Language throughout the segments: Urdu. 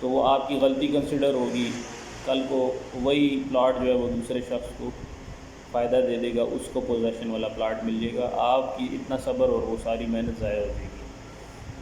تو وہ آپ کی غلطی کنسیڈر ہوگی، کل کو وہی پلاٹ جو ہے وہ دوسرے شخص کو فائدہ دے دے گا، اس کو پوزیشن والا پلاٹ مل جائے گا، آپ کی اتنا صبر اور وہ ساری محنت ضائع ہو جائے گی۔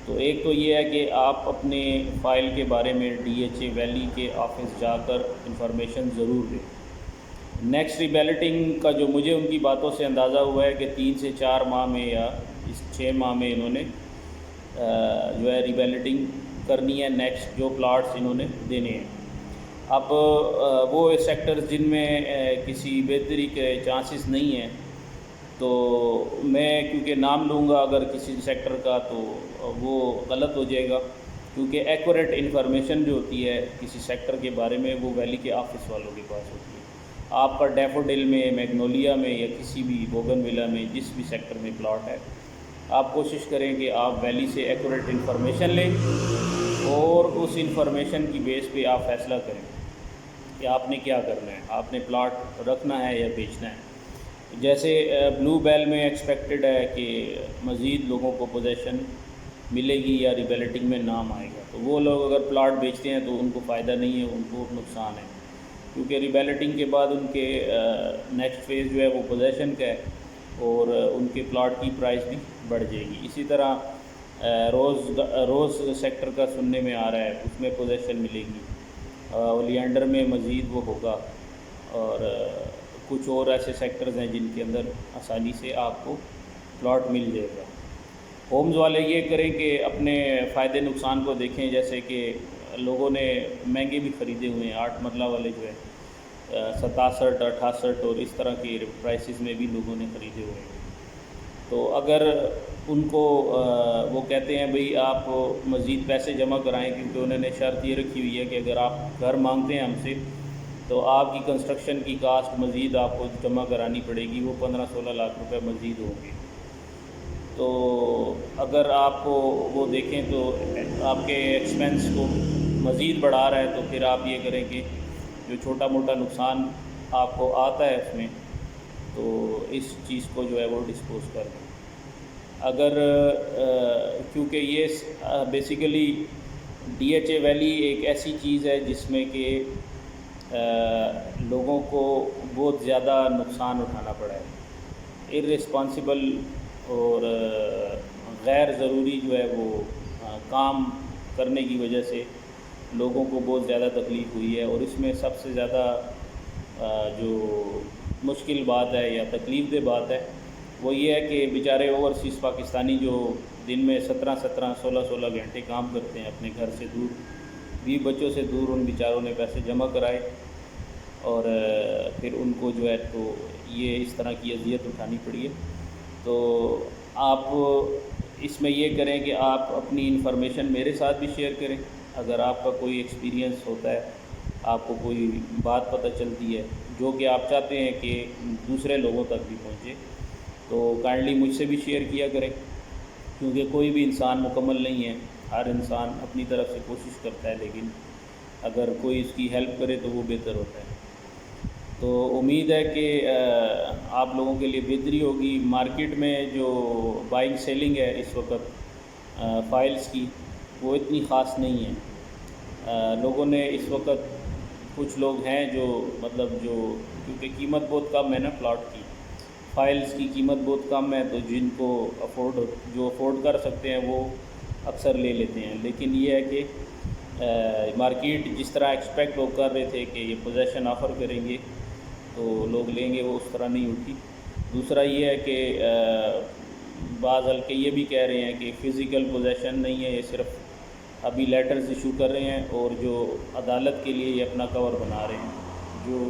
تو ایک تو یہ ہے کہ آپ اپنے فائل کے بارے میں DHA ویلی کے آفس جا کر انفارمیشن ضرور دیں۔ نیکسٹ ری بیلٹنگ کا جو مجھے ان کی باتوں سے اندازہ ہوا ہے کہ 3 سے 4 ماہ میں یا اس 6 ماہ میں انہوں نے جو ہے ری بیلٹنگ کرنی ہے، نیکسٹ جو پلاٹس انہوں نے دینے ہیں۔ اب وہ سیکٹرز جن میں کسی بہتری کے چانسز نہیں ہیں، تو میں کیونکہ نام لوں گا اگر کسی سیکٹر کا تو وہ غلط ہو جائے گا، کیونکہ ایکوریٹ انفارمیشن جو ہوتی ہے کسی سیکٹر کے بارے میں وہ ویلی کے آفس والوں کے پاس ہوتی ہے۔ آپ کا ڈیفوڈل میں، میگنولیا میں یا کسی بھی بوگن ولا میں جس بھی سیکٹر میں پلاٹ ہے، آپ کوشش کریں کہ آپ ویلی سے ایکوریٹ انفارمیشن لیں اور اس انفارمیشن کی بیس پہ آپ فیصلہ کریں کہ آپ نے کیا کرنا ہے، آپ نے پلاٹ رکھنا ہے یا بیچنا ہے۔ جیسے بلو بیل میں ایکسپیکٹڈ ہے کہ مزید لوگوں کو پوزیشن ملے گی یا ری بیلٹنگ میں نام آئے گا، تو وہ لوگ اگر پلاٹ بیچتے ہیں تو ان کو فائدہ نہیں ہے، ان کو نقصان ہے، کیونکہ ری بیلٹنگ کے بعد ان کے نیکسٹ فیز جو ہے وہ پوزیشن کا ہے اور ان کے پلاٹ کی پرائس بھی بڑھ جائے گی۔ اسی طرح روز سیکٹر کا سننے میں آ رہا ہے، اس میں پوزیشن ملے گی، اولیانڈر میں مزید وہ ہوگا، اور کچھ اور ایسے سیکٹرز ہیں جن کے اندر آسانی سے آپ کو پلاٹ مل جائے گا۔ ہومز والے یہ کریں کہ اپنے فائدے نقصان کو دیکھیں، جیسے کہ لوگوں نے مہنگے بھی خریدے ہوئے ہیں، 8 مرلہ والے جو ہے 67 68 اور اس طرح کے پرائسز میں بھی لوگوں نے خریدے ہوئے ہیں۔ تو اگر ان کو وہ کہتے ہیں بھئی آپ مزید پیسے جمع کرائیں، کیونکہ انہوں نے شرط یہ رکھی ہوئی ہے کہ اگر آپ گھر مانگتے ہیں ہم سے تو آپ کی کنسٹرکشن کی کاسٹ مزید آپ کو جمع کرانی پڑے گی، وہ 15-16 لاکھ روپے مزید ہوں گے۔ تو اگر آپ کو وہ دیکھیں تو آپ کے ایکسپینس کو مزید بڑھا رہا ہے، تو پھر آپ یہ کریں کہ جو چھوٹا موٹا نقصان آپ کو آتا ہے اس میں، تو اس چیز کو جو ہے وہ ڈسپوز کر دیں۔ اگر کیونکہ یہ بیسیکلی DHA ویلی ایک ایسی چیز ہے جس میں کہ لوگوں کو بہت زیادہ نقصان اٹھانا پڑا ہے، ارسپانسیبل اور غیر ضروری جو ہے وہ کام کرنے کی وجہ سے لوگوں کو بہت زیادہ تکلیف ہوئی ہے، اور اس میں سب سے زیادہ جو مشکل بات ہے یا تکلیف دہ بات ہے وہ یہ ہے کہ بیچارے اوورسیز پاکستانی جو دن میں 17 16 گھنٹے کام کرتے ہیں اپنے گھر سے دور، بیوی بچوں سے دور، ان بیچاروں نے پیسے جمع کرائے اور پھر ان کو جو ہے تو یہ اس طرح کی اذیت اٹھانی پڑی ہے۔ تو آپ اس میں یہ کریں کہ آپ اپنی انفارمیشن میرے ساتھ بھی شیئر کریں، اگر آپ کا کوئی ایکسپیرینس ہوتا ہے، آپ کو کوئی بات پتہ چلتی ہے جو کہ آپ چاہتے ہیں کہ دوسرے لوگوں تک بھی پہنچے، تو کائنڈلی مجھ سے بھی شیئر کیا کریں، کیونکہ کوئی بھی انسان مکمل نہیں ہے، ہر انسان اپنی طرف سے کوشش کرتا ہے، لیکن اگر کوئی اس کی ہیلپ کرے تو وہ بہتر ہوتا ہے۔ تو امید ہے کہ آپ لوگوں کے لیے بہتری ہوگی۔ مارکیٹ میں جو بائنگ سیلنگ ہے اس وقت فائلز کی، وہ اتنی خاص نہیں ہے۔ لوگوں نے اس وقت کچھ لوگ ہیں جو کیونکہ قیمت بہت کم ہے نا پلاٹ کی، فائلز کی قیمت بہت کم ہے، تو جن کو افورڈ کر سکتے ہیں وہ اکثر لے لیتے ہیں، لیکن یہ ہے کہ مارکیٹ جس طرح ایکسپیکٹ لوگ کر رہے تھے کہ یہ پوزیشن آفر کریں گے تو لوگ لیں گے، وہ اس طرح نہیں اٹھی۔ دوسرا یہ ہے کہ بعض حلقے یہ بھی کہہ رہے ہیں کہ فزیکل پوزیشن نہیں ہے، یہ صرف ابھی لیٹرز ایشو کر رہے ہیں اور جو عدالت کے لیے یہ اپنا کور بنا رہے ہیں، جو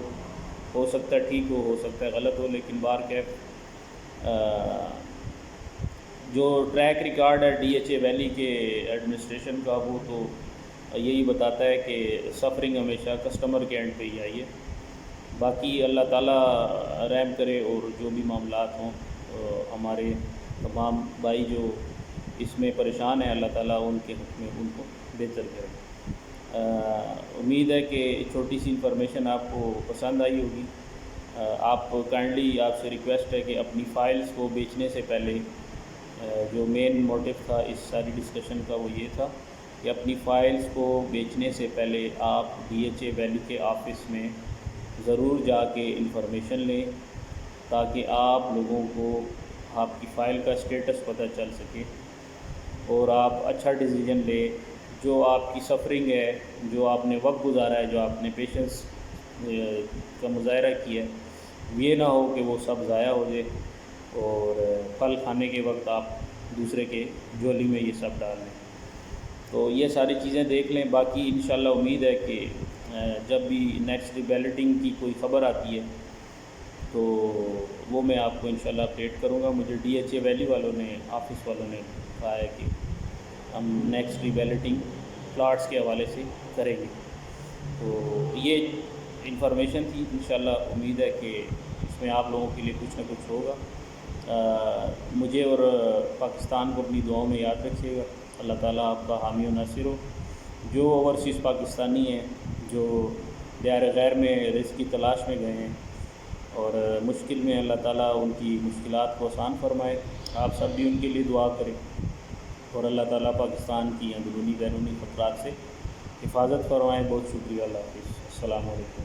ہو سکتا ہے ٹھیک ہو سکتا ہے غلط ہو، لیکن بہرکیف جو ٹریک ریکارڈ ہے DHA ویلی کے ایڈمنسٹریشن کا، وہ تو یہی بتاتا ہے کہ سفرنگ ہمیشہ کسٹمر کے اینڈ پہ ہی آئی ہے۔ باقی اللہ تعالیٰ رحم کرے، اور جو بھی معاملات ہوں ہمارے تمام بھائی جو اس میں پریشان ہیں، اللہ تعالیٰ ان کے حق میں ان کو بہتر کرے۔ امید ہے کہ چھوٹی سی انفارمیشن آپ کو پسند آئی ہوگی۔ آپ کائنڈلی آپ سے ریکویسٹ ہے کہ اپنی فائلز کو بیچنے سے پہلے جو مین موٹیو تھا اس ساری ڈسکشن کا وہ یہ تھا کہ اپنی فائلز کو بیچنے سے پہلے آپ DHA ویلی کے آفس میں ضرور جا کے انفارمیشن لیں، تاکہ آپ لوگوں کو آپ کی فائل کا اسٹیٹس پتہ چل سکے اور آپ اچھا ڈیسیجن لیں۔ جو آپ کی سفرنگ ہے، جو آپ نے وقت گزارا ہے، جو آپ نے پیشنس کا مظاہرہ کیا ہے، یہ نہ ہو کہ وہ سب ضائع ہو جائے اور پھل کھانے کے وقت آپ دوسرے کے جھولی میں یہ سب ڈال لیں۔ تو یہ ساری چیزیں دیکھ لیں۔ باقی انشاءاللہ امید ہے کہ جب بھی نیکسٹ بیلٹنگ کی کوئی خبر آتی ہے تو وہ میں آپ کو انشاءاللہ اپڈیٹ کروں گا۔ مجھے DHA ویلی والوں نے، آفس والوں نے کہا ہے کہ ہم نیکسٹ بیلٹنگ پلاٹس کے حوالے سے کریں گے۔ تو یہ انفارمیشن تھی، انشاءاللہ امید ہے کہ اس میں آپ لوگوں کے لیے کچھ نہ کچھ ہوگا۔ مجھے اور پاکستان کو اپنی دعاؤں میں یاد رکھیے گا۔ اللہ تعالیٰ آپ کا حامی و ناصر ہو۔ جو اوورسیز پاکستانی ہیں، جو دیار غیر میں رزق کی تلاش میں گئے ہیں اور مشکل میں، اللہ تعالیٰ ان کی مشکلات کو آسان فرمائے۔ آپ سب بھی ان کے لیے دعا کریں اور اللہ تعالیٰ پاکستان کی اندرونی بیرونی خطرات سے حفاظت فرمائے۔ بہت شکریہ، اللہ حافظ، السلام علیکم۔